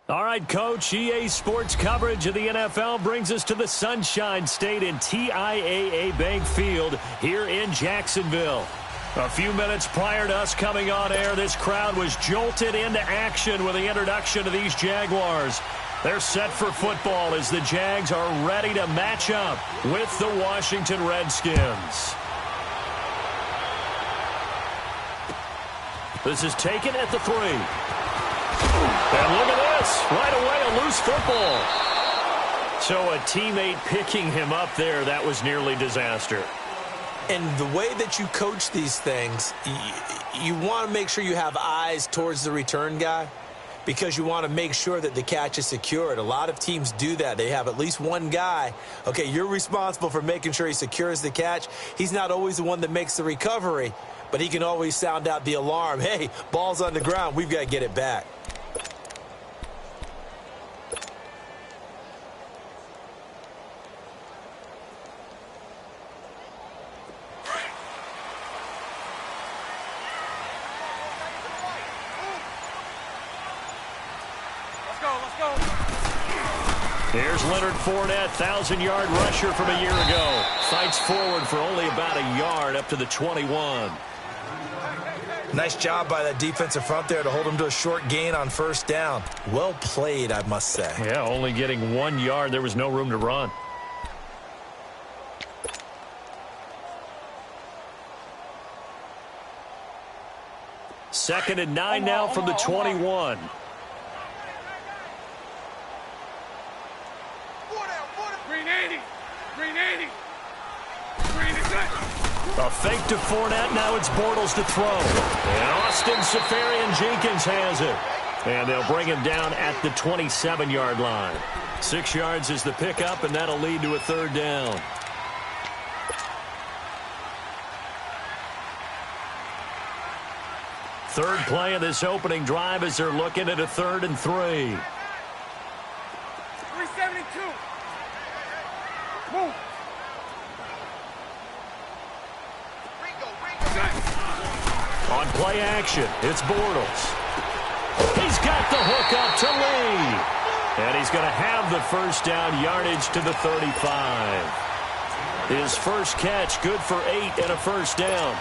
All right, Coach, EA Sports coverage of the NFL brings us to the Sunshine State in TIAA Bank Field here in Jacksonville. A few minutes prior to us coming on air, this crowd was jolted into action with the introduction of these Jaguars. They're set for football as the Jags are ready to match up with the Washington Redskins. This is taken at the 3. And look at this. Right away, a loose football. So a teammate picking him up there, that was nearly disaster. And the way that you coach these things, you want to make sure you have eyes towards the return guy because you want to make sure that the catch is secured. A lot of teams do that. They have at least one guy. Okay, you're responsible for making sure he secures the catch. He's not always the one that makes the recovery, but he can always sound out the alarm. Hey, ball's on the ground. We've got to get it back. Here's Leonard Fournette, 1,000-yard rusher from a year ago. Fights forward for only about a yard up to the 21. Nice job by that defensive front there to hold him to a short gain on first down. Well played, I must say. Yeah, only getting 1 yard. There was no room to run. Second and 9 now from the 21. A fake to Fournette. Now it's Bortles to throw. And Austin Seferian-Jenkins has it. And they'll bring him down at the 27-yard line. 6 yards is the pickup, and that'll lead to a third down. Third play of this opening drive as they're looking at a 3rd and 3. 372. Move. On play action, it's Bortles. He's got the hook up to Lee. And he's going to have the first down, yardage to the 35. His first catch, good for 8 and a first down.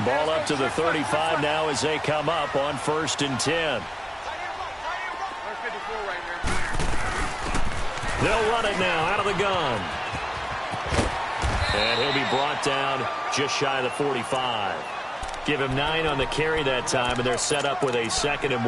Ball up to the 35 now as they come up on 1st and 10. They'll run it now out of the gun. And he'll be brought down just shy of the 45. Give him 9 on the carry that time, and they're set up with a 2nd and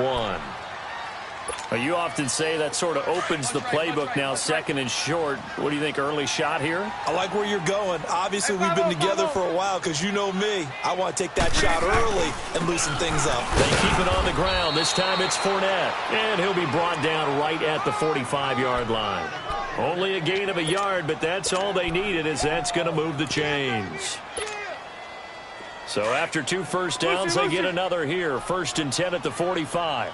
1. You often say that sort of opens the playbook now, 2nd and short. What do you think, early shot here? I like where you're going. Obviously, we've been together for a while because you know me. I want to take that shot early and loosen things up. They keep it on the ground. This time it's Fournette. And he'll be brought down right at the 45-yard line. Only a gain of a yard, but that's all they needed, as that's going to move the chains. So after 2 first downs, they get another here. 1st and 10 at the 45.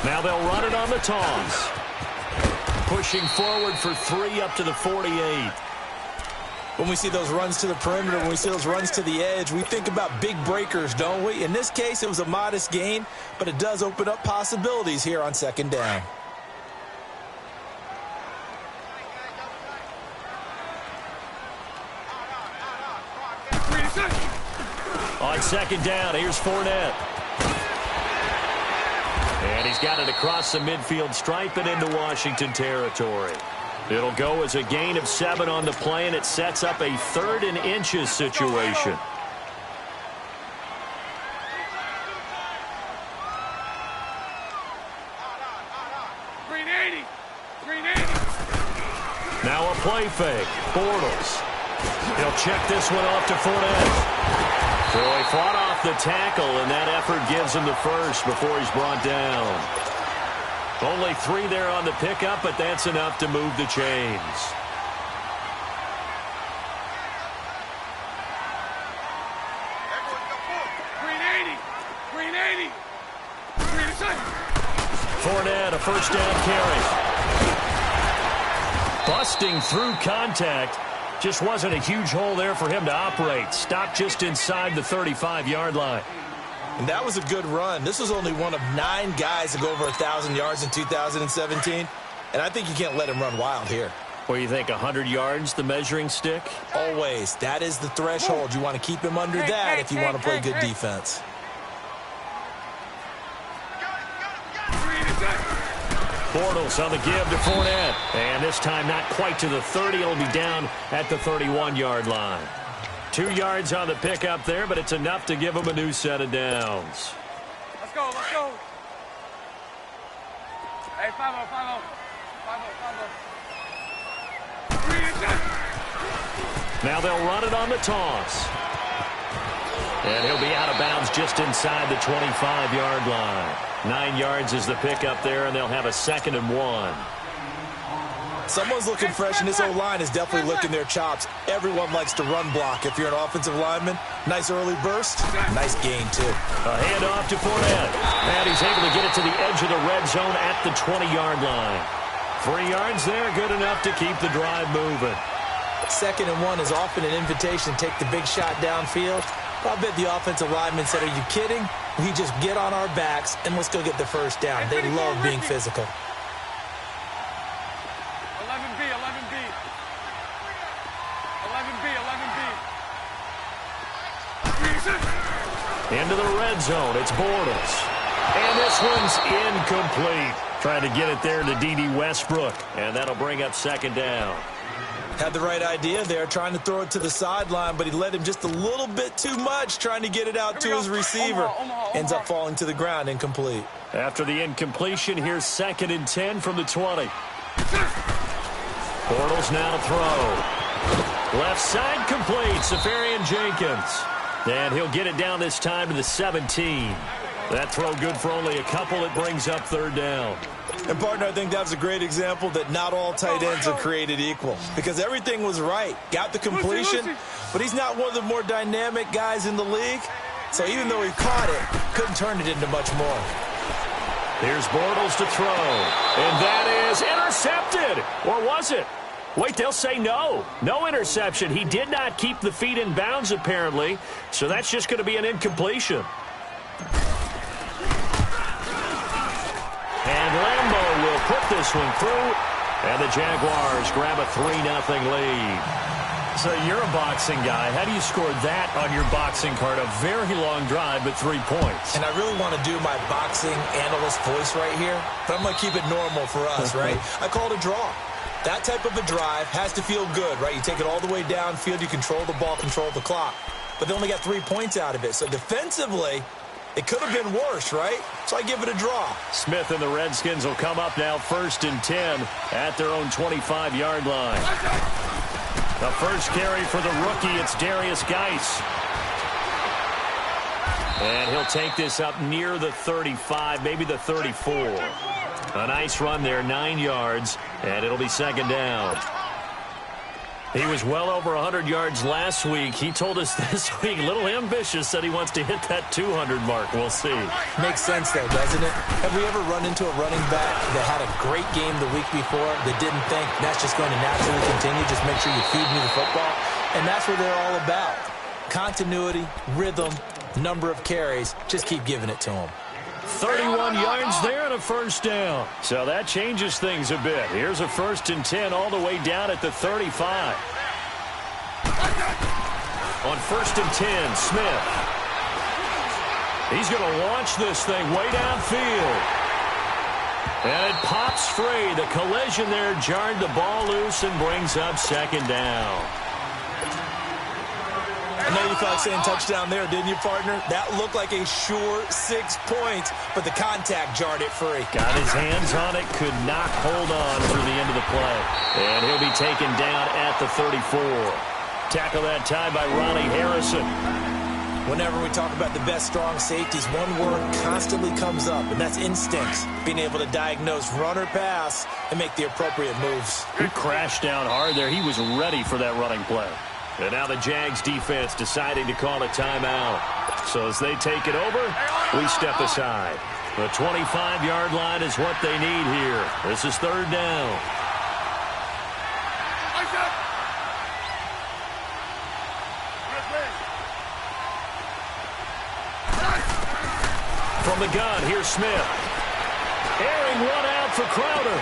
Now they'll run it on the toss. Pushing forward for 3 up to the 48. When we see those runs to the perimeter, when we see those runs to the edge, we think about big breakers, don't we? In this case, it was a modest gain, but it does open up possibilities here on 2nd down. On 2nd down, here's Fournette. And he's got it across the midfield stripe and into Washington territory. It'll go as a gain of 7 on the play, and it sets up a 3rd and inches situation. Now a play fake. Bortles. He'll check this one off to Fournette. So he fought off the tackle, and that effort gives him the first before he's brought down. Only 3 there on the pickup, but that's enough to move the chains. Fournette, a first down carry. Busting through contact, Just wasn't a huge hole there for him to operate. Stopped just inside the 35-yard line. And that was a good run. This was only one of 9 guys to go over 1,000 yards in 2017. And I think you can't let him run wild here. What do you think, 100 yards, the measuring stick? Always. That is the threshold. You want to keep him under that if you want to play good defense. Bortles on the give to Fournette. And this time not quite to the 30. It'll be down at the 31-yard line. 2 yards on the pickup there, but it's enough to give him a new set of downs. Let's go, let's go. Hey, 5-0, 5-0. 5-0, 5-0. Now they'll run it on the toss. And he'll be out of bounds just inside the 25-yard line. 9 yards is the pickup there, and they'll have a 2nd and 1. Someone's looking fresh, and this O-line is definitely licking their chops. Everyone likes to run block if you're an offensive lineman. Nice early burst. Nice gain, too. A handoff to Fournette. And he's able to get it to the edge of the red zone at the 20-yard line. 3 yards there, good enough to keep the drive moving. 2nd and 1 is often an invitation to take the big shot downfield. I bet the offensive lineman said, are you kidding? We just get on our backs and let's go get the first down. They love being physical. 11B, 11B. 11B, 11B. Into the red zone, it's Bortles. And this one's incomplete. Trying to get it there to D.D. Westbrook. And that'll bring up 2nd down. Had the right idea there, trying to throw it to the sideline, but he let him just a little bit too much, trying to get it out to his receiver. Omaha. Ends up falling to the ground, incomplete. After the incompletion, here's 2nd and 10 from the 20. Bortles now to throw. Left side complete, Safarian Jenkins. And he'll get it down this time to the 17. That throw good for only a couple. It brings up 3rd down. And, partner, I think that was a great example that not all tight ends are created equal. Because everything was right. Got the completion, but he's not one of the more dynamic guys in the league. So even though he caught it, couldn't turn it into much more. Here's Bortles to throw. And that is intercepted. Or was it? Wait, they'll say no. No interception. He did not keep the feet in bounds, apparently. So that's just going to be an incompletion. And Lambo will put this one through. And the Jaguars grab a 3-0 lead. So you're a boxing guy. How do you score that on your boxing card? A very long drive, but 3 points. And I really want to do my boxing analyst voice right here, but I'm going to keep it normal for us, right? I call it a draw. That type of a drive has to feel good, right? You take it all the way downfield, you control the ball, control the clock. But they only got 3 points out of it. So defensively, it could have been worse, right? So I give it a draw. Smith and the Redskins will come up now 1st and 10 at their own 25-yard line. The first carry for the rookie, it's Darius Geis. And he'll take this up near the 35, maybe the 34. A nice run there, 9 yards, and it'll be 2nd down. He was well over 100 yards last week. He told us this week, a little ambitious, said he wants to hit that 200 mark. We'll see. Makes sense, though, doesn't it? Have we ever run into a running back that had a great game the week before that didn't think that's just going to naturally continue? Just make sure you feed me the football. And that's what they're all about. Continuity, rhythm, number of carries. Just keep giving it to them. 31 yards there and a 1st down. So that changes things a bit. Here's a 1st and 10 all the way down at the 35. On 1st and 10, Smith. He's going to launch this thing way downfield. And it pops free. The collision there jarred the ball loose and brings up 2nd down. I know you felt like saying touchdown there, didn't you, partner? That looked like a sure 6 points, but the contact jarred it free. Got his hands on it, could not hold on through the end of the play. And he'll be taken down at the 34. Tackle that time by Ronnie Harrison. Whenever we talk about the best strong safeties, one word constantly comes up, and that's instincts. Being able to diagnose run or pass and make the appropriate moves. He crashed down hard there. He was ready for that running play. And now the Jags defense deciding to call a timeout. So as they take it over, we step aside. The 25-yard line is what they need here. This is 3rd down. From the gun, here's Smith. Airing one out for Crowder.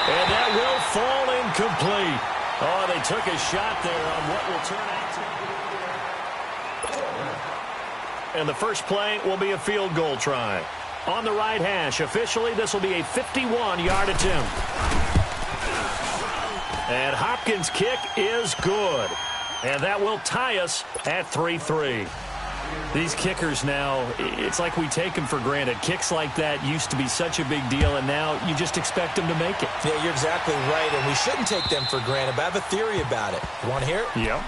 And that will fall incomplete. Oh, they took a shot there on what will turn out to. And the first play will be a field goal try. On the right hash, officially, this will be a 51-yard attempt. And Hopkins' kick is good. And that will tie us at 3-3. These kickers now, it's like we take them for granted. Kicks like that used to be such a big deal, and now you just expect them to make it. Yeah, you're exactly right, and we shouldn't take them for granted, but I have a theory about it. You want to hear it? Yeah.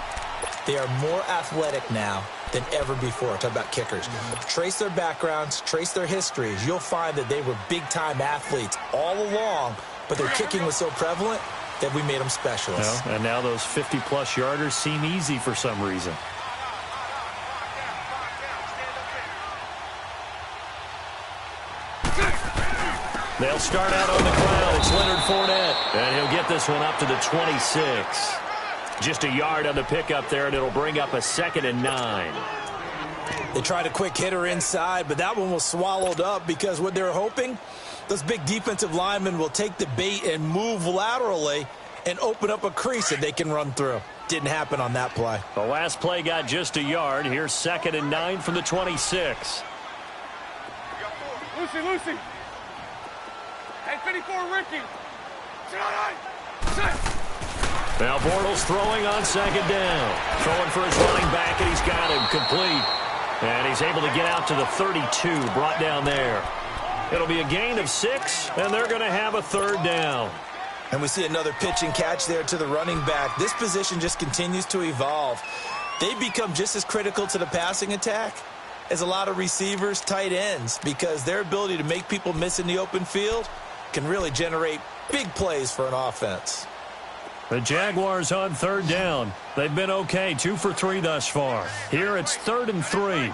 They are more athletic now than ever before. Talk about kickers. Trace their backgrounds, trace their histories. You'll find that they were big-time athletes all along, but their kicking was so prevalent that we made them specialists. Well, and now those 50-plus yarders seem easy for some reason. They'll start out on the ground. It's Leonard Fournette, and he'll get this one up to the 26. Just a yard on the pickup there, and it'll bring up a 2nd and 9. They tried a quick hitter inside, but that one was swallowed up because what they're hoping, those big defensive linemen will take the bait and move laterally and open up a crease that they can run through. Didn't happen on that play. The last play got just a yard. Here's 2nd and 9 from the 26. Lucy. Hey, 54, Ricky. Now Bortles throwing on 2nd down. Throwing for his running back, and he's got him complete. And he's able to get out to the 32, brought down there. It'll be a gain of 6, and they're going to have a 3rd down. And we see another pitch and catch there to the running back. This position just continues to evolve. They become just as critical to the passing attack as a lot of receivers, tight ends, because their ability to make people miss in the open field can really generate big plays for an offense. The Jaguars on 3rd down. They've been okay, 2 for 3 thus far. Here it's 3rd and 3.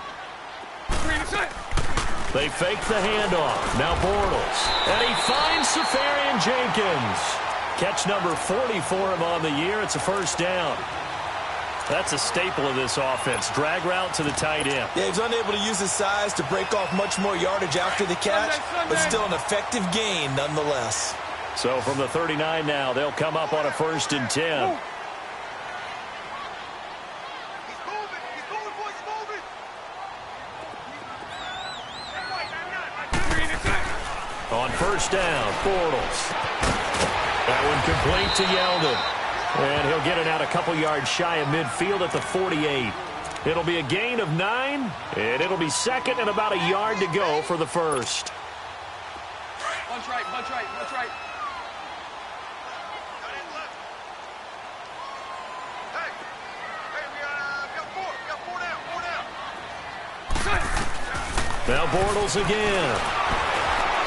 They fake the handoff. Now Bortles. And he finds Safarian Jenkins. Catch number 40 for him on the year. It's a 1st down. That's a staple of this offense. Drag route to the tight end. Yeah, he's unable to use his size to break off much more yardage after the catch, but still an effective gain nonetheless. So from the 39 now, they'll come up on a 1st and 10. On 1st down, Bortles. That one complete to Yeldon. And he'll get it out a couple yards shy of midfield at the 48. It'll be a gain of 9, and it'll be 2nd and about a yard to go for the 1st. Bunch right. Now Bortles again.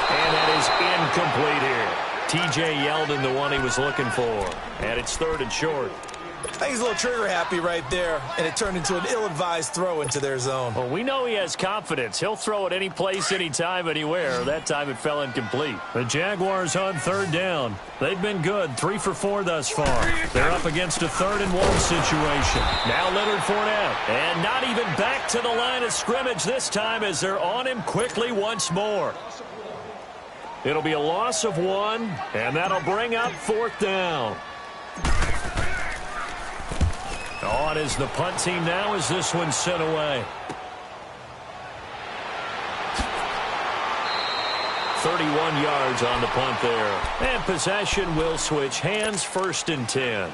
And that is incomplete here. T.J. Yeldon, the one he was looking for. And it's 3rd and short. I think he's a little trigger happy right there, and it turned into an ill-advised throw into their zone. Well, we know he has confidence. He'll throw it any place, anytime, anywhere. That time it fell incomplete. The Jaguars on 3rd down. They've been good, 3 for 4 thus far. They're up against a 3rd and 1 situation. Now Leonard Fournette. And not even back to the line of scrimmage this time as they're on him quickly once more. It'll be a loss of 1, and that'll bring up 4th down. On is the punt team now as this one's sent away. 31 yards on the punt there. And possession will switch hands, 1st and 10.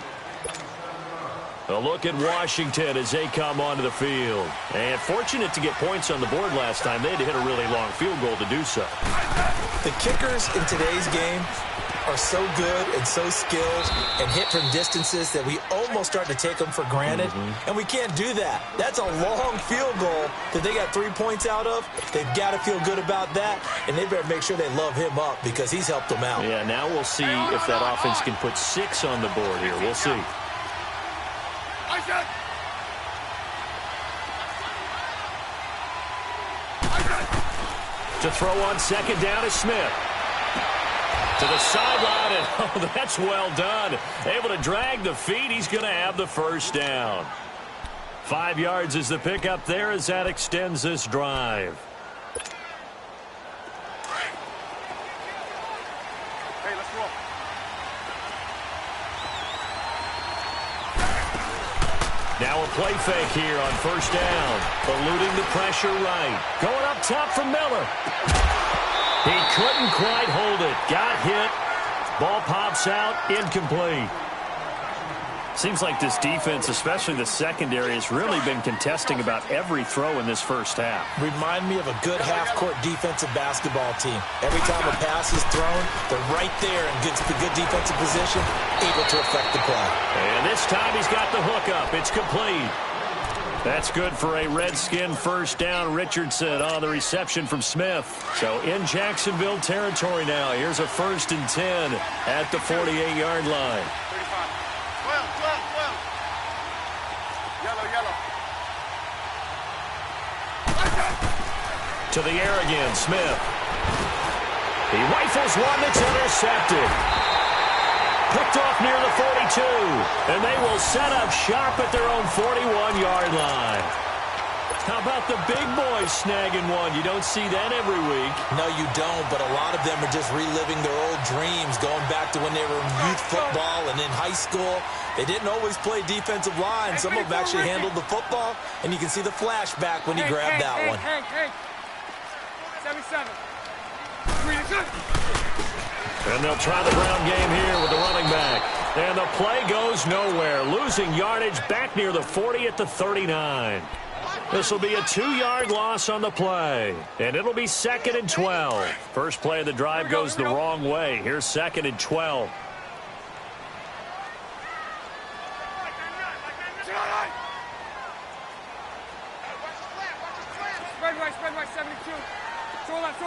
A look at Washington as they come onto the field. And fortunate to get points on the board last time. They had to hit a really long field goal to do so. The kickers in today's game are so good and so skilled and hit from distances that we almost start to take them for granted. And we can't do that. That's a long field goal that they got 3 points out of. They've got to feel good about that, and they better make sure they love him up because he's helped them out. Yeah, now we'll see if that offense can put 6 on the board here. We'll see. To throw on 2nd down is Smith. To the sideline, and oh, that's well done. Able to drag the feet. He's going to have the 1st down. 5 yards is the pickup there as that extends this drive. Hey, let's roll. Now a play fake here on first down. Eluding the pressure right. Going up top for Miller. He couldn't quite hold it. Got hit. Ball pops out. Incomplete. Seems like this defense, especially the secondary, has really been contesting about every throw in this first half. Remind me of a good half-court defensive basketball team. Every time a pass is thrown, they're right there in good defensive position, able to affect the play. And this time he's got the hook up. It's complete. That's good for a Redskin first down. Richardson on the reception from Smith. So in Jacksonville territory now. Here's a 1st and 10 at the 48-yard line. 12. Yellow. To the air again, Smith. He rifles one that's intercepted. Picked off near the 42. And they will set up shop at their own 41-yard line. How about the big boys snagging one? You don't see that every week. No, you don't, but a lot of them are just reliving their old dreams, going back to when they were in youth football and in high school. They didn't always play defensive line. Some of them actually handled the football, and you can see the flashback when he grabbed that one. 77. And they'll try the ground game here with the running back. And the play goes nowhere, losing yardage back near the 40 at the 39. This will be a 2-yard loss on the play, and it'll be 2nd and 12. First play of the drive goes the wrong way. Here's 2nd and 12. Spread right, 72. Throw left.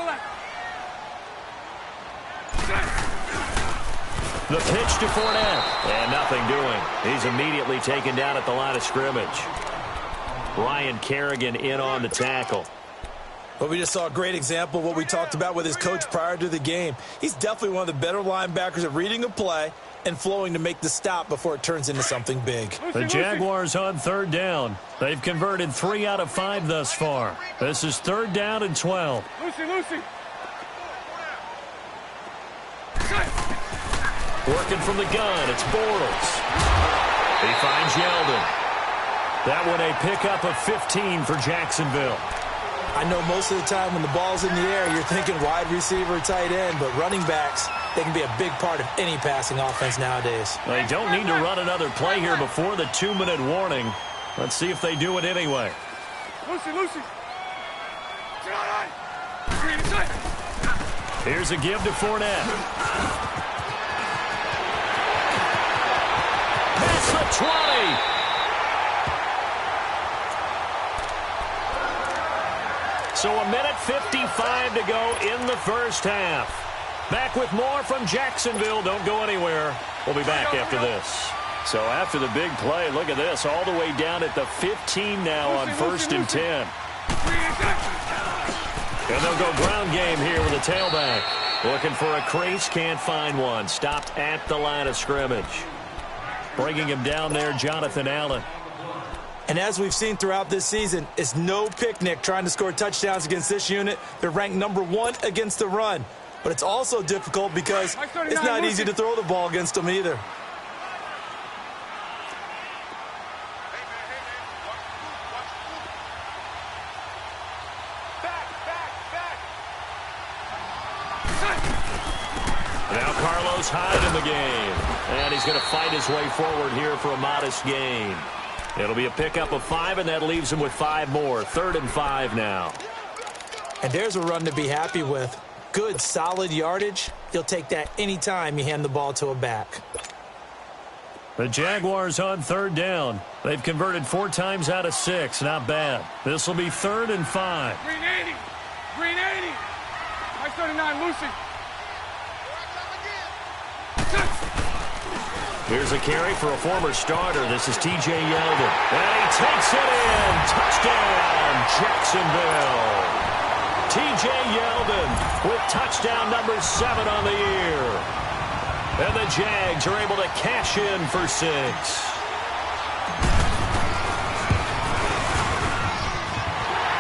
The pitch to Fournette, and nothing doing. He's immediately taken down at the line of scrimmage. Ryan Kerrigan in on the tackle. Well, we just saw a great example of what we talked about with his coach prior to the game. He's definitely one of the better linebackers at reading a play and flowing to make the stop before it turns into something big. The Jaguars on 3rd down. They've converted 3 out of 5 thus far. This is 3rd down and 12. Lucy. Working from the gun, it's Bortles. He finds Yeldon. That one a pickup of 15 for Jacksonville. I know most of the time when the ball's in the air, you're thinking wide receiver, tight end, but running backs, they can be a big part of any passing offense nowadays. They don't need to run another play here before the 2-minute warning. Let's see if they do it anyway. Lucy. Here's a give to Fournette. Past the 20. So a minute 55 to go in the first half. Back with more from Jacksonville. Don't go anywhere. We'll be back after this. So after the big play, look at this. All the way down at the 15 now on 1st and 10. And they'll go ground game here with a tailback. Looking for a crease, can't find one. Stopped at the line of scrimmage. Bringing him down there, Jonathan Allen. And as we've seen throughout this season, it's no picnic trying to score touchdowns against this unit. They're ranked #1 against the run. But it's also difficult because it's not easy to throw the ball against them either. Now Carlos Hyde in the game. And he's going to fight his way forward here for a modest gain. It'll be a pickup of 5, and that leaves him with 5 more. 3rd and 5 now. And there's a run to be happy with. Good, solid yardage. You'll take that anytime you hand the ball to a back. The Jaguars on 3rd down. They've converted 4 times out of 6. Not bad. This will be 3rd and 5. Green 80. Nice 39, Lucy. Here's a carry for a former starter. This is T.J. Yeldon. And he takes it in. Touchdown, Jacksonville. T.J. Yeldon with touchdown number 7 on the year. And the Jags are able to cash in for 6.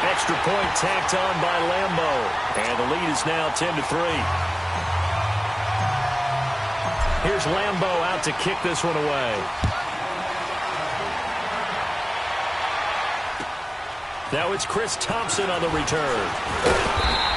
Extra point tacked on by Lambeau. And the lead is now 10-3. Here's Lambeau out to kick this one away. Now it's Chris Thompson on the return.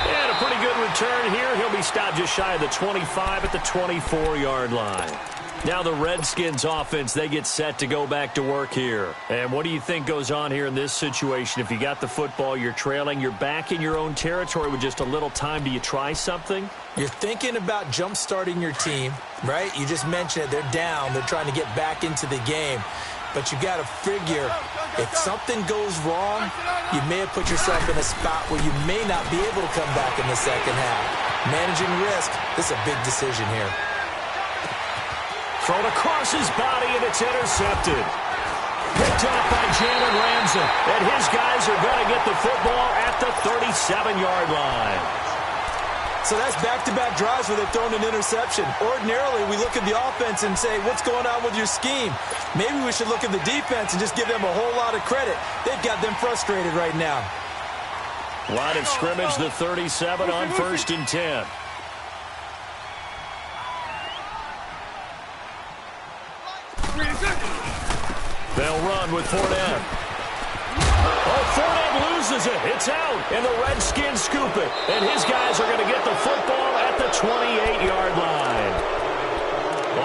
And a pretty good return here. He'll be stopped just shy of the 25 at the 24-yard line. Now the Redskins offense, they get set to go back to work here. And what do you think goes on here in this situation? If you got the football, you're trailing, you're back in your own territory with just a little time. Do you try something? You're thinking about jump-starting your team, right? You just mentioned it. They're down. They're trying to get back into the game. But you got to figure, if something goes wrong, you may have put yourself in a spot where you may not be able to come back in the second half. Managing risk, this is a big decision here. Thrown across his body, and it's intercepted. Picked off by Jalen Ramsey. And his guys are going to get the football at the 37-yard line. So that's back-to-back drives where they've thrown an interception. Ordinarily, we look at the offense and say, what's going on with your scheme? Maybe we should look at the defense and just give them a whole lot of credit. They've got them frustrated right now. Line of scrimmage, the 37 on 1st and 10. They'll run with Fournette. Oh, Fournette loses it. It's out, and the Redskins scoop it. And his guys are going to get the football at the 28-yard line.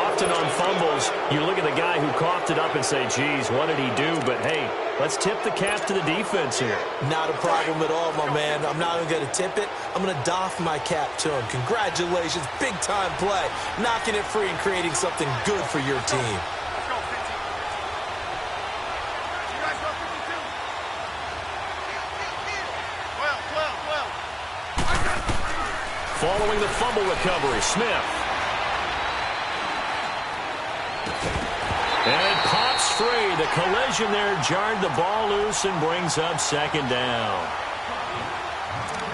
Often on fumbles, you look at the guy who coughed it up and say, geez, what did he do? But, hey, let's tip the cap to the defense here. Not a problem at all, my man. I'm not even going to tip it. I'm going to doff my cap to him. Congratulations. Big-time play. Knocking it free and creating something good for your team. Following the fumble recovery, Smith. And it pops free. The collision there jarred the ball loose and brings up second down.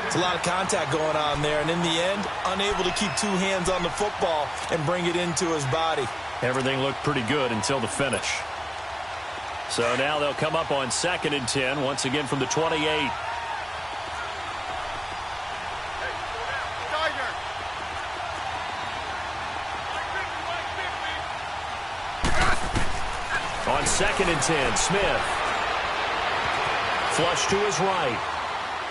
It's a lot of contact going on there, and in the end, unable to keep two hands on the football and bring it into his body. Everything looked pretty good until the finish. So now they'll come up on 2nd and 10, once again from the 28. On 2nd and 10, Smith. Flush to his right.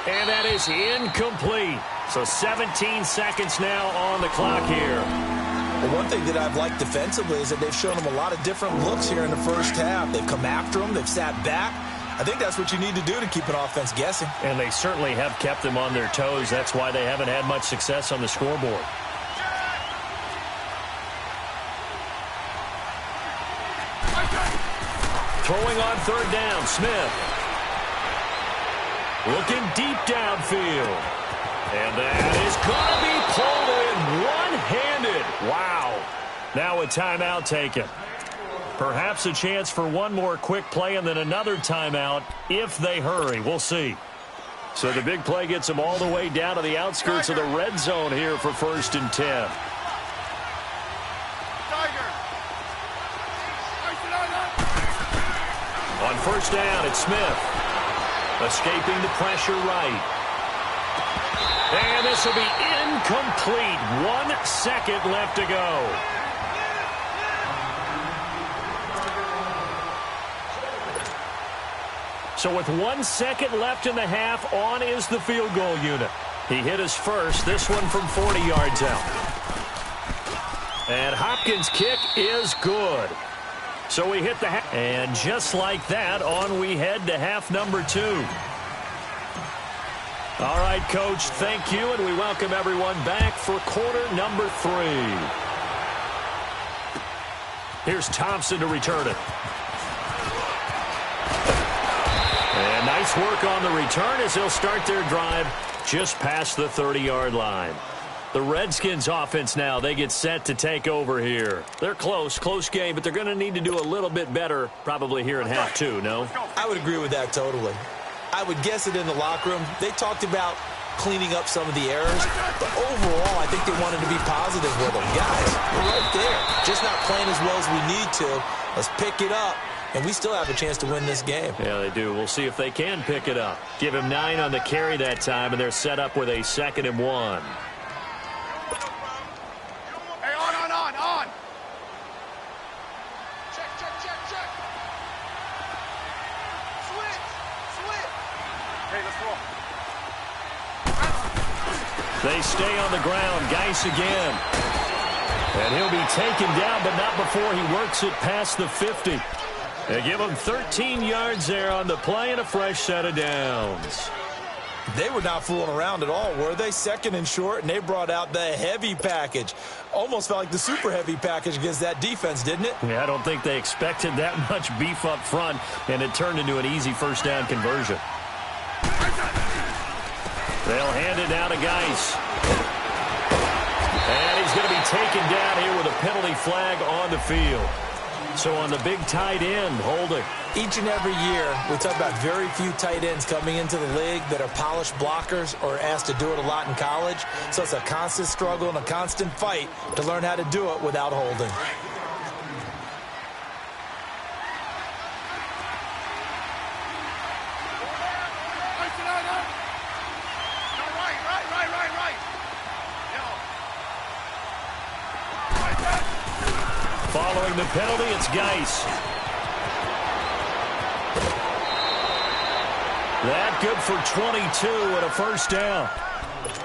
And that is incomplete. So 17 seconds now on the clock here. Well, one thing that I've liked defensively is that they've shown him a lot of different looks here in the first half. They've come after him. They've sat back. I think that's what you need to do to keep an offense guessing. And they certainly have kept them on their toes. That's why they haven't had much success on the scoreboard. Throwing on 3rd down, Smith. Looking deep downfield. And that is going to be pulled in one-handed. Wow. Now a timeout taken. Perhaps a chance for one more quick play and then another timeout if they hurry. We'll see. So the big play gets them all the way down to the outskirts of the red zone here for 1st and 10. On 1st down, it's Smith. Escaping the pressure right. And this will be incomplete. 1 second left to go. So with 1 second left in the half, on is the field goal unit. He hit his first, this one from 40 yards out. And Hopkins' kick is good. So we hit the half. And just like that, on we head to half number 2. All right, Coach, thank you, and we welcome everyone back for quarter number 3. Here's Thompson to return it. And nice work on the return as they'll start their drive just past the 30-yard line. The Redskins offense now, they get set to take over here. They're close game, but they're going to need to do a little bit better probably here in half 2, no? I would agree with that totally. I would guess it in the locker room. They talked about cleaning up some of the errors, but overall, I think they wanted to be positive with them. Guys, we're right there. Just not playing as well as we need to. Let's pick it up, and we still have a chance to win this game. Yeah, they do. We'll see if they can pick it up. Give him 9 on the carry that time, and they're set up with a 2nd and 1. They stay on the ground. Geis again. And he'll be taken down, but not before he works it past the 50. They give him 13 yards there on the play and a fresh set of downs. They were not fooling around at all, were they? Second and short, and they brought out the heavy package. Almost felt like the super heavy package against that defense, didn't it? Yeah, I don't think they expected that much beef up front, and it turned into an easy first down conversion. They'll hand it down to Geis. And he's going to be taken down here with a penalty flag on the field. So on the big tight end, holding. Each and every year, we talk about very few tight ends coming into the league that are polished blockers or asked to do it a lot in college. So it's a constant struggle and a constant fight to learn how to do it without holding. Following the penalty, it's Geis. That good for 22 and a first down.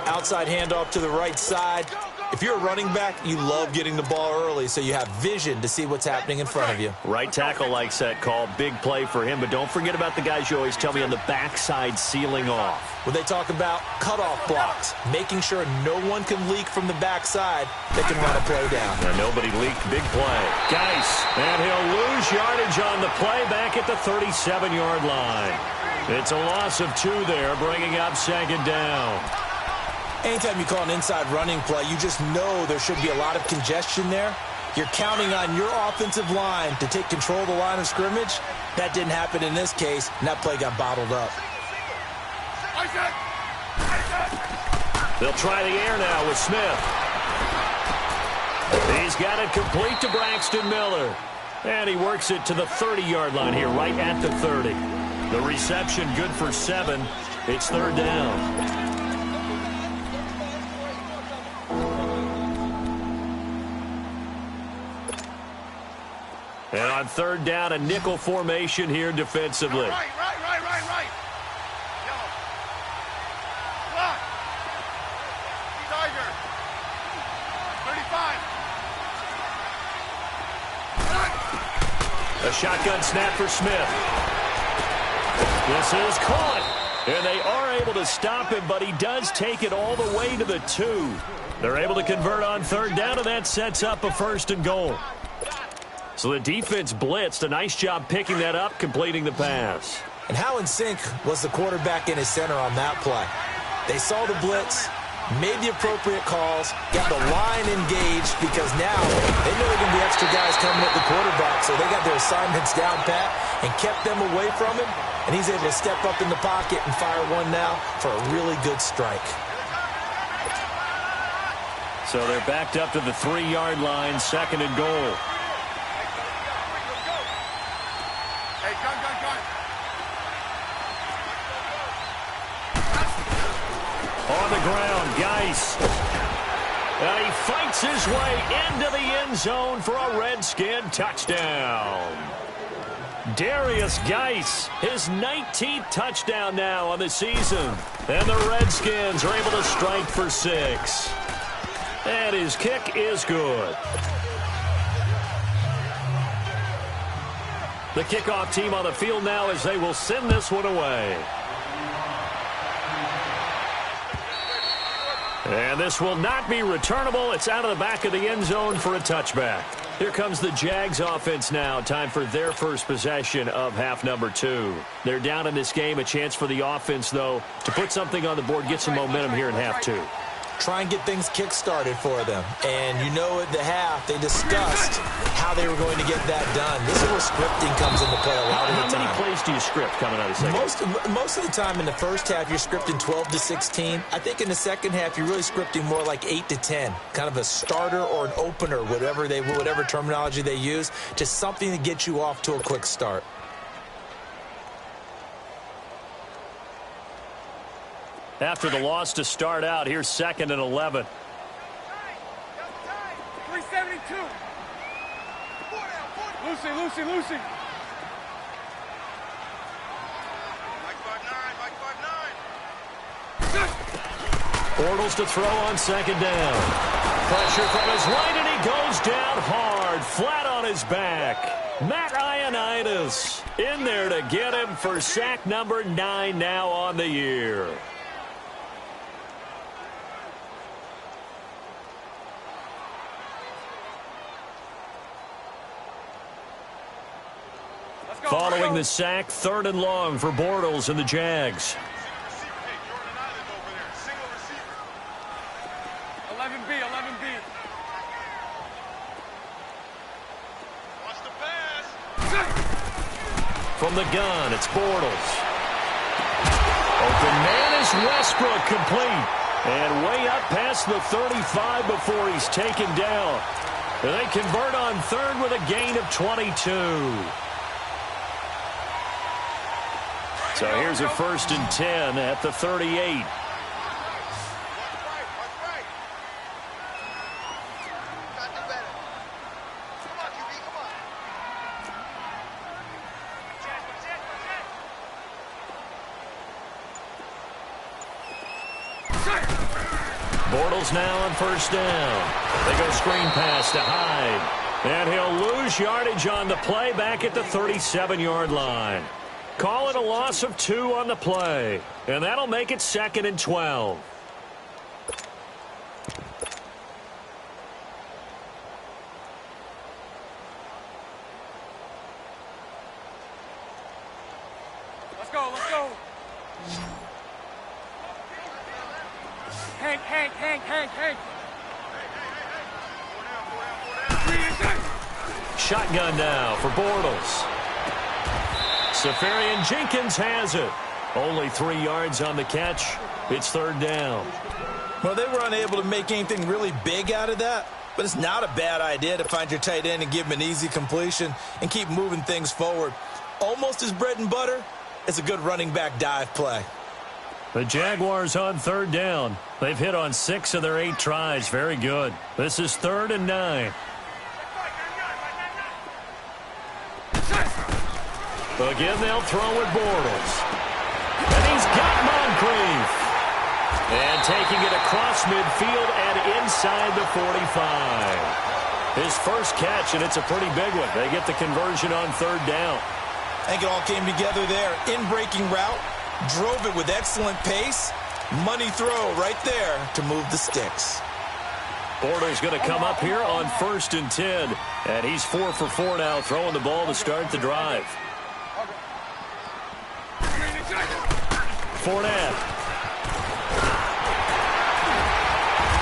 Outside handoff to the right side. If you're a running back, you love getting the ball early so you have vision to see what's happening in front of you. Right tackle likes that call. Big play for him, but don't forget about the guys you always tell me on the backside sealing off. When they talk about cutoff blocks, making sure no one can leak from the backside, they can run a play down. And nobody leaked. Big play. Geis, and he'll lose yardage on the play back at the 37-yard line. It's a loss of 2 there, bringing up second down. Anytime you call an inside running play, you just know there should be a lot of congestion there. You're counting on your offensive line to take control of the line of scrimmage. That didn't happen in this case, and that play got bottled up. They'll try the air now with Smith. He's got it complete to Braxton Miller. And he works it to the 30-yard line here, right at the 30. The reception good for 7. It's third down. And on third down, a nickel formation here defensively. Right. Yellow. Block. Tiger. 35. A shotgun snap for Smith. This is caught. And they are able to stop him, but he does take it all the way to the 2. They're able to convert on third down, and that sets up a first and goal. So the defense blitzed. A nice job picking that up, completing the pass. And how in sync was the quarterback and his center on that play? They saw the blitz, made the appropriate calls, got the line engaged because now they know they're going to be extra guys coming at the quarterback, so they got their assignments down pat and kept them away from him, and he's able to step up in the pocket and fire one now for a really good strike. So they're backed up to the 3-yard line, second and goal. On the ground, Geis. And he fights his way into the end zone for a Redskin touchdown. Darius Geis, his 19th touchdown now on the season. And the Redskins are able to strike for 6. And his kick is good. The kickoff team on the field now as they will send this one away. And this will not be returnable. It's out of the back of the end zone for a touchback. Here comes the Jags offense now. Time for their first possession of half number 2. They're down in this game. A chance for the offense, though, to put something on the board, get some momentum here in half 2. Try and get things kick-started for them. And you know at the half, they discussed how they were going to get that done. This is where scripting comes into play a lot of the time. How many plays do you script coming out of the second? Most of the time in the first half, you're scripting 12 to 16. I think in the second half, you're really scripting more like 8 to 10. Kind of a starter or an opener, whatever terminology they use. Just something to get you off to a quick start. After the loss to start out, here's second and 11. 372. Lucy, Lucy, Lucy. Bortles to throw on second down. Pressure from his right, and he goes down hard, flat on his back. Matt Ioannidis in there to get him for sack number 9 now on the year. Following the sack, 3rd and long for Bortles and the Jags. 11B, 11B. Watch the pass. From the gun, it's Bortles. Open man is Westbrook, complete. And way up past the 35 before he's taken down. And they convert on 3rd with a gain of 22. So here's a 1st and 10 at the 38. Bortles now on 1st down. They go screen pass to Hyde. And he'll lose yardage on the play back at the 37-yard line. Call it a loss of 2 on the play. And that'll make it 2nd and 12. Let's go, let's go. Hank. Shotgun now for Bortles. Safarian Jenkins has it. Only 3 yards on the catch. It's 3rd down. Well, they were unable to make anything really big out of that, but it's not a bad idea to find your tight end and give him an easy completion and keep moving things forward. Almost his bread and butter is a good running back dive play. The Jaguars on 3rd down. They've hit on 6 of their 8 tries. Very good. This is 3rd and 9. Again, they'll throw with Bortles. And he's got Moncrief. And taking it across midfield and inside the 45. His first catch, and it's a pretty big one. They get the conversion on 3rd down. I think it all came together there. In-breaking route, drove it with excellent pace. Money throw right there to move the sticks. Bortles going to come up here on 1st and 10. And he's 4 for 4 now, throwing the ball to start the drive. Fournette.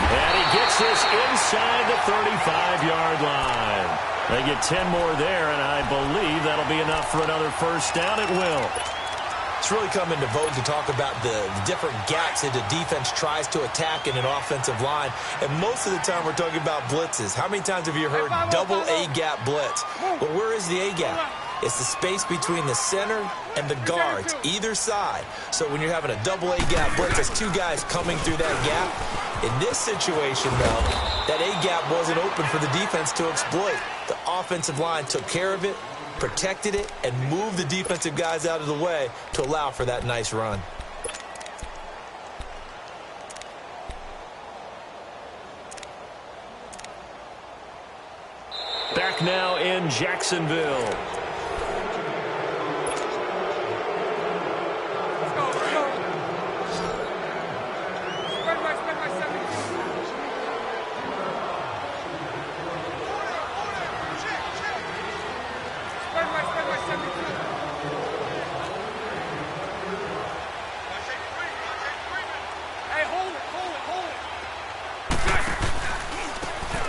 And he gets this inside the 35-yard line. They get 10 more there, and I believe that'll be enough for another 1st down. It will. It's really come into vogue to talk about the different gaps that the defense tries to attack in an offensive line. And most of the time we're talking about blitzes. How many times have you heard double A-gap blitz? Well, where is the A-gap? It's the space between the center and the guards, either side. So when you're having a double A-gap blitz, there's 2 guys coming through that gap. In this situation, though, that A-gap wasn't open for the defense to exploit. The offensive line took care of it, protected it, and moved the defensive guys out of the way to allow for that nice run. Back now in Jacksonville.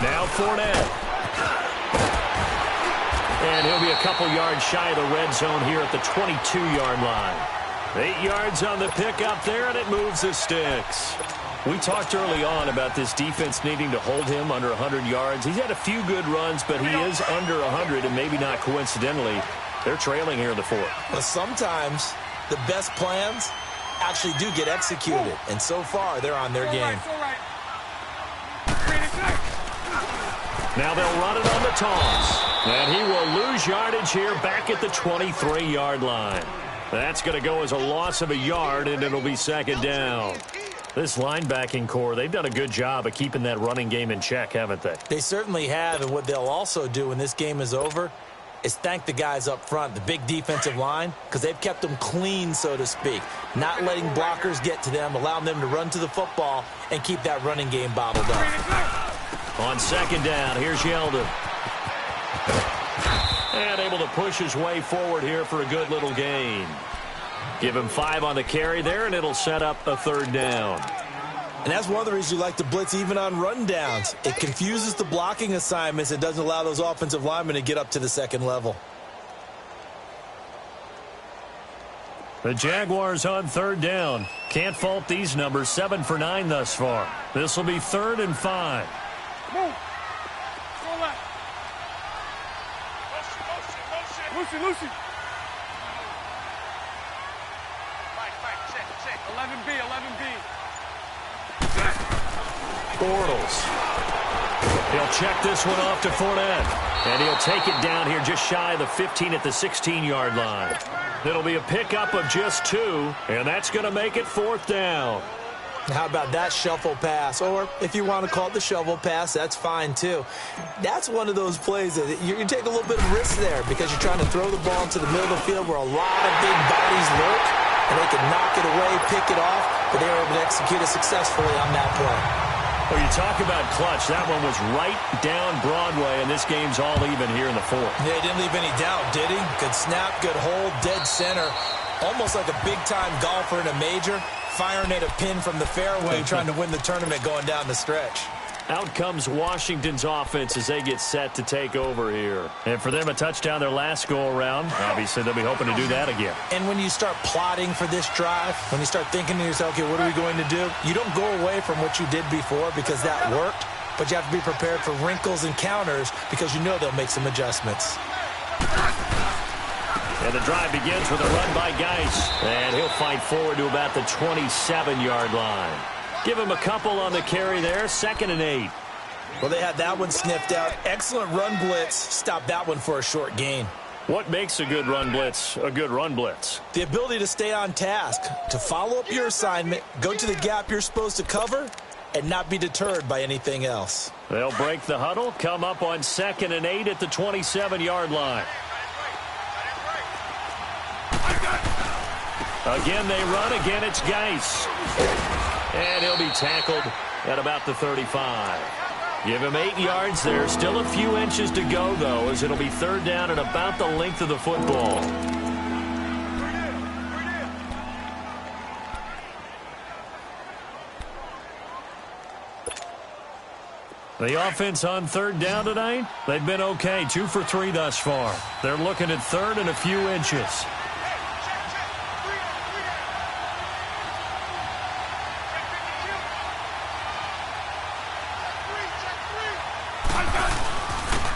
Now Fournette. And he'll be a couple yards shy of the red zone here at the 22-yard line. 8 yards on the pickup there, and it moves the sticks. We talked early on about this defense needing to hold him under 100 yards. He's had a few good runs, but he is under 100, and maybe not coincidentally, they're trailing here in the 4th. Well, sometimes the best plans actually do get executed, and so far they're on their game. Now they'll run it on the toss. And he will lose yardage here back at the 23-yard line. That's going to go as a loss of a yard, and it'll be second down. This linebacking core, they've done a good job of keeping that running game in check, haven't they? They certainly have, and what they'll also do when this game is over is thank the guys up front, the big defensive line, because they've kept them clean, so to speak, not letting blockers get to them, allowing them to run to the football and keep that running game bottled up. On second down, here's Yeldon. And able to push his way forward here for a good little gain. Give him 5 on the carry there, and it'll set up a third down. And that's one of the reasons you like to blitz even on rundowns. It confuses the blocking assignments. It doesn't allow those offensive linemen to get up to the second level. The Jaguars on third down. Can't fault these numbers. 7 for 9 thus far. This will be 3rd and 5. Move. Throw left. Lucy. Check. 11B. Bortles. He'll check this one off to Fournette. And he'll take it down here just shy of the 15 at the 16-yard line. It'll be a pickup of just 2, and that's going to make it 4th down. How about that shuffle pass? Or if you want to call it the shovel pass, that's fine too. That's one of those plays that you take a little bit of risk there because you're trying to throw the ball into the middle of the field where a lot of big bodies lurk, and they can knock it away, pick it off, but they were able to execute it successfully on that play. Well, you talk about clutch. That one was right down Broadway, and this game's all even here in the 4th. Yeah, he didn't leave any doubt, did he? Good snap, good hold, dead center. Almost like a big-time golfer in a major, firing at a pin from the fairway, trying to win the tournament going down the stretch. Out comes Washington's offense as they get set to take over here. And for them, a touchdown their last go-around. Obviously, they'll be hoping to do that again. And when you start plotting for this drive, when you start thinking to yourself, okay, what are we going to do? You don't go away from what you did before because that worked, but you have to be prepared for wrinkles and counters because you know they'll make some adjustments. And the drive begins with a run by Geis. And he'll fight forward to about the 27-yard line. Give him a couple on the carry there. 2nd and 8. Well, they had that one sniffed out. Excellent run blitz. Stop that one for a short gain. What makes a good run blitz a good run blitz? The ability to stay on task, to follow up your assignment, go to the gap you're supposed to cover, and not be deterred by anything else. They'll break the huddle, come up on 2nd and 8 at the 27-yard line. Again, they run. Again, it's Geis. And he'll be tackled at about the 35. Give him 8 yards there. Still a few inches to go, though, as it'll be 3rd down and about the length of the football. The offense on 3rd down tonight, they've been okay. 2 for 3 thus far. They're looking at 3rd and a few inches.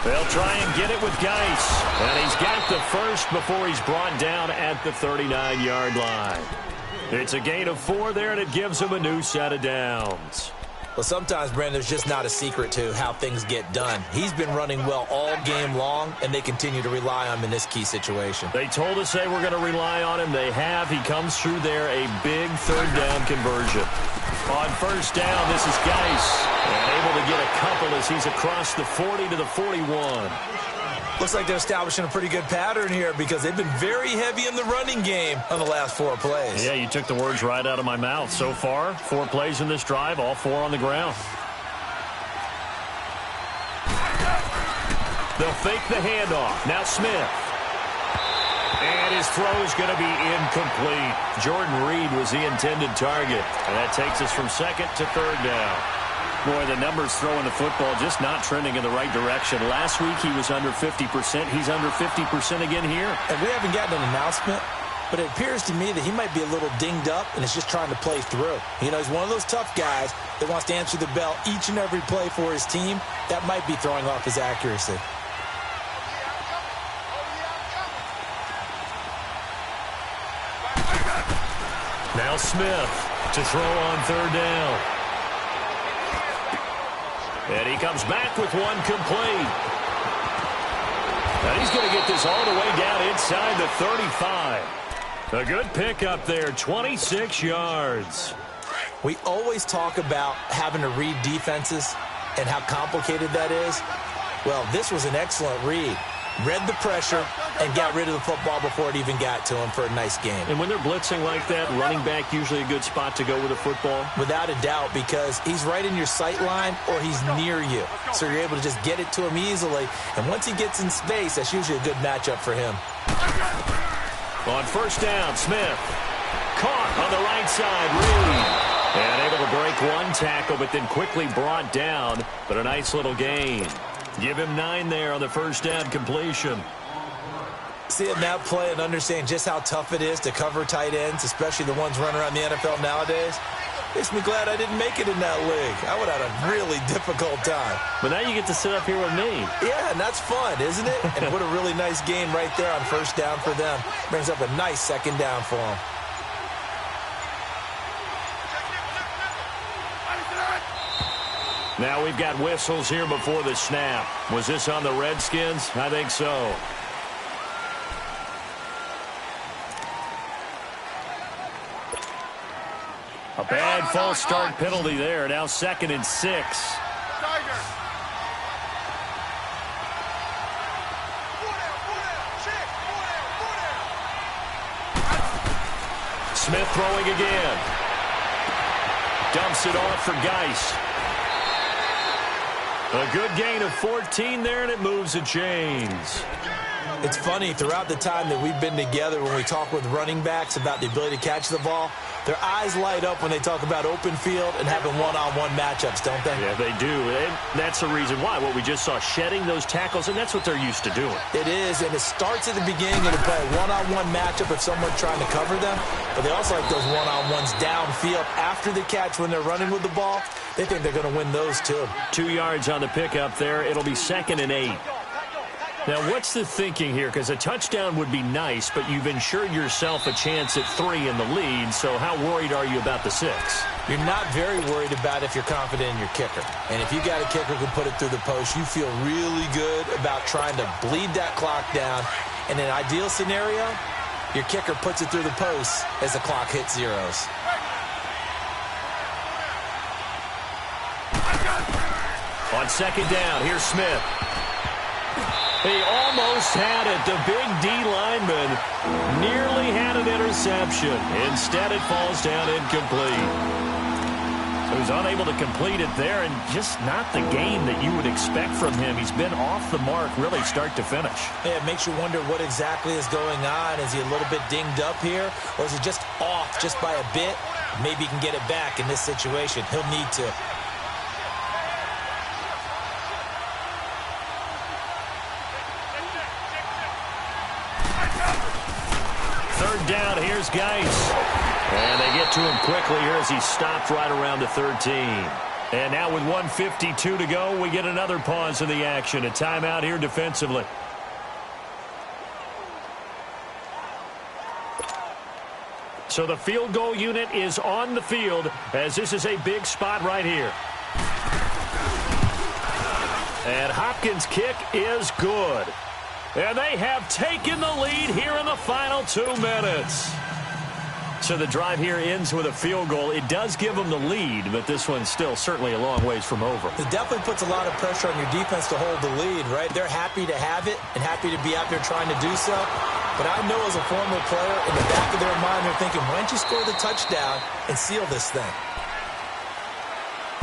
They'll try and get it with Geis. And he's got the first before he's brought down at the 39-yard line. It's a gain of 4 there, and it gives him a new set of downs. Well, sometimes, Brandon, there's just not a secret to how things get done. He's been running well all game long, and they continue to rely on him in this key situation. They told us they were going to rely on him. They have. He comes through there, a big 3rd down conversion. On 1st down, this is Geis. And able to get a couple as he's across the 40 to the 41. Looks like they're establishing a pretty good pattern here because they've been very heavy in the running game on the last 4 plays. Yeah, you took the words right out of my mouth. So far, 4 plays in this drive, all 4 on the ground. They'll fake the handoff. Now Smith. And his throw is going to be incomplete. Jordan Reed was the intended target. And that takes us from 2nd to 3rd down. Boy, the numbers throwing the football just not trending in the right direction. Last week he was under 50%. He's under 50% again here. And we haven't gotten an announcement, but it appears to me that he might be a little dinged up and is just trying to play through. You know, he's one of those tough guys that wants to answer the bell each and every play for his team. That might be throwing off his accuracy. Now Smith to throw on 3rd down. And he comes back with one complete. And he's going to get this all the way down inside the 35. A good pickup there, 26 yards. We always talk about having to read defenses and how complicated that is. Well, this was an excellent read. Read the pressure and got rid of the football before it even got to him for a nice game. And when they're blitzing like that, running back usually a good spot to go with a football? Without a doubt, because he's right in your sight line or he's near you. So you're able to just get it to him easily. And once he gets in space, that's usually a good matchup for him. On first down, Smith. Caught on the right side, Reed. And able to break one tackle, but then quickly brought down. But a nice little gain. Give him 9 there on the first down completion. Seeing that play and understand just how tough it is to cover tight ends, especially the ones running around the NFL nowadays, makes me glad I didn't make it in that league. I would have had a really difficult time. But now you get to sit up here with me. Yeah, and that's fun, isn't it? And what a really nice game right there on first down for them. Brings up a nice second down for them. Now we've got whistles here before the snap. Was this on the Redskins? I think so. A bad false start penalty there. Now 2nd and 6. Smith throwing again. Dumps it off for Geist. A good gain of 14 there, and it moves the chains. It's funny, throughout the time that we've been together, when we talk with running backs about the ability to catch the ball, their eyes light up when they talk about open field and having one-on-one matchups, don't they? Yeah, they do. And that's the reason why. What we just saw, shedding those tackles, and that's what they're used to doing. It is, and it starts at the beginning of the play. One-on-one matchup if someone's trying to cover them, but they also like those one-on-ones downfield after the catch when they're running with the ball. They think they're going to win those, too. 2 yards on the pickup there. It'll be 2nd and 8. Now, what's the thinking here? Because a touchdown would be nice, but you've ensured yourself a chance at 3 in the lead, so how worried are you about the 6? You're not very worried about if you're confident in your kicker. And if you got a kicker who can put it through the post, you feel really good about trying to bleed that clock down. In an ideal scenario, your kicker puts it through the post as the clock hits zeros. On 2nd down, here's Smith. He almost had it. The big D lineman nearly had an interception. Instead, it falls down incomplete. So he's unable to complete it there, and just not the game that you would expect from him. He's been off the mark really start to finish. Yeah, it makes you wonder what exactly is going on. Is he a little bit dinged up here, or is he just off just by a bit? Maybe he can get it back in this situation. He'll need to. Down, here's Geist. And they get to him quickly here as he stopped right around the 13. And now with 1:52 to go, we get another pause in the action. A timeout here defensively. So the field goal unit is on the field as this is a big spot right here. And Hopkins' kick is good. And they have taken the lead here in the final 2 minutes. So the drive here ends with a field goal. It does give them the lead, but this one's still certainly a long ways from over. It definitely puts a lot of pressure on your defense to hold the lead, right? They're happy to have it and happy to be out there trying to do so. But I know as a former player, in the back of their mind, they're thinking, why don't you score the touchdown and seal this thing?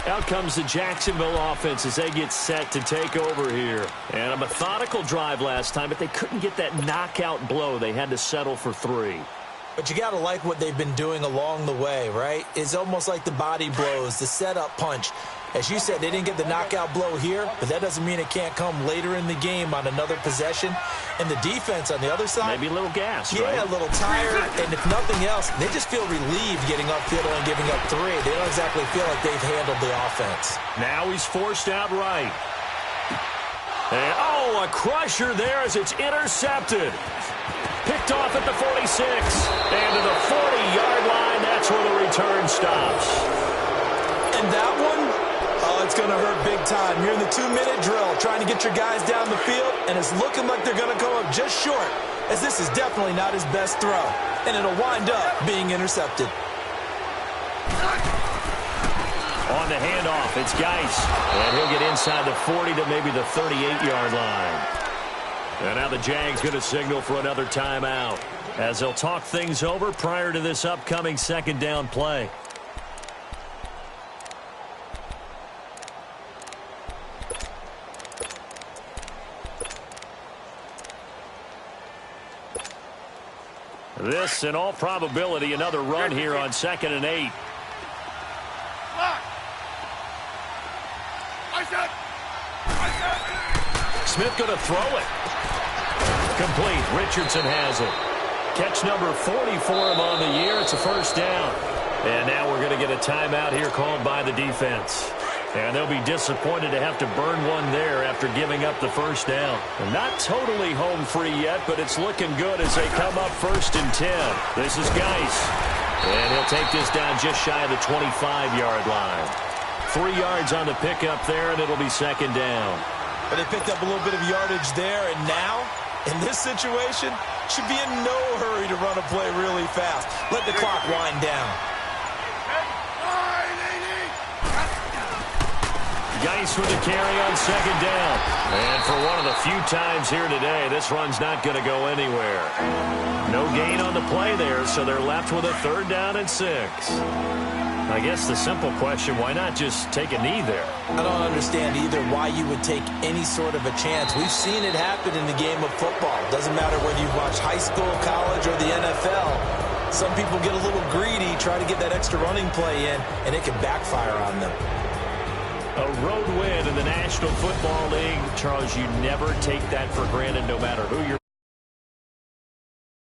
Out comes the Jacksonville offense as they get set to take over here. And a methodical drive last time, but they couldn't get that knockout blow. They had to settle for 3. But you got to like what they've been doing along the way, right? It's almost like the body blows, the setup punch. As you said, they didn't get the knockout blow here, but that doesn't mean it can't come later in the game on another possession. And the defense on the other side, maybe a little gas, yeah, right? A little tired. And if nothing else, they just feel relieved getting upfield and giving up 3. They don't exactly feel like they've handled the offense. Now he's forced out right. And, a crusher there as it's intercepted. Picked off at the 46. And to the 40-yard line, that's where the return stops. And that one, it's going to hurt big time. You're in the 2-minute drill trying to get your guys down the field, and it's looking like they're going to come up just short, as this is definitely not his best throw, and it'll wind up being intercepted. On the handoff, it's Geis, and he'll get inside the 40 to maybe the 38-yard line. And now the Jags going to signal for another timeout, as they'll talk things over prior to this upcoming second down play. This, in all probability, another run here on 2nd and 8. Smith going to throw it. Complete. Richardson has it. Catch number 40 for him on the year. It's a first down. And now we're going to get a timeout here called by the defense. And they'll be disappointed to have to burn one there after giving up the first down. They're not totally home free yet, but it's looking good as they come up 1st and 10. This is Geis. And he'll take this down just shy of the 25-yard line. 3 yards on the pickup there, and it'll be 2nd down. But they picked up a little bit of yardage there, and now, in this situation, should be in no hurry to run a play really fast. Let the clock wind down. Geis with the carry on 2nd down. And for one of the few times here today, this run's not going to go anywhere. No gain on the play there, so they're left with a 3rd down and 6. I guess the simple question, why not just take a knee there? I don't understand either why you would take any sort of a chance. We've seen it happen in the game of football. Doesn't matter whether you watch high school, college, or the NFL. Some people get a little greedy, try to get that extra running play in, and it can backfire on them. A road win in the National Football League. Charles, you never take that for granted no matter who you're